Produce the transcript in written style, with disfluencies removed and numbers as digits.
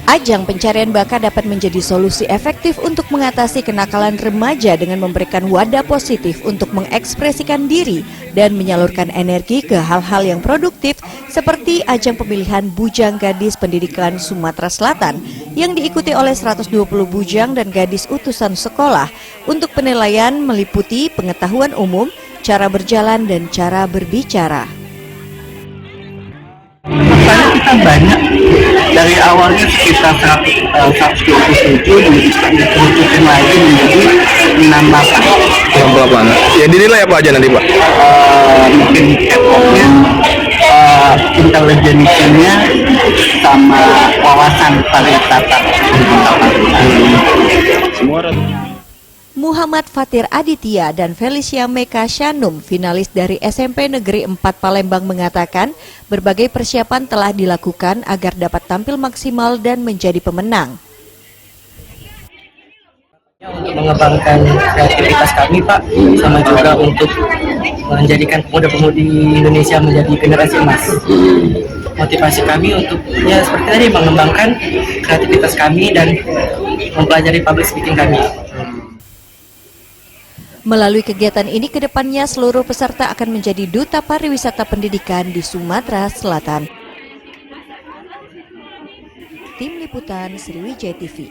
Ajang pencarian bakat dapat menjadi solusi efektif untuk mengatasi kenakalan remaja dengan memberikan wadah positif untuk mengekspresikan diri dan menyalurkan energi ke hal-hal yang produktif seperti ajang pemilihan Bujang Gadis Pendidikan Sumatera Selatan yang diikuti oleh 120 bujang dan gadis utusan sekolah untuk penilaian meliputi pengetahuan umum, cara berjalan dan cara berbicara. Pesertanya kita banyak, dari awalnya sekitar 127 dikerucutin lagi menjadi 68. Ya dinilai apa aja nanti Pak? Mungkin K-popnya, intelijensinya, sama wawasan pariwisata. Muhammad Fatir Aditya dan Felicia Meka Shanum, finalis dari SMP Negeri 4 Palembang mengatakan berbagai persiapan telah dilakukan agar dapat tampil maksimal dan menjadi pemenang. Untuk mengembangkan kreativitas kami Pak, sama juga untuk menjadikan pemuda-pemudi Indonesia menjadi generasi emas. Motivasi kami untuk seperti tadi mengembangkan kreativitas kami dan mempelajari public speaking kami. Melalui kegiatan ini kedepannya seluruh peserta akan menjadi duta pariwisata pendidikan di Sumatera Selatan. Tim Liputan Sriwijaya TV.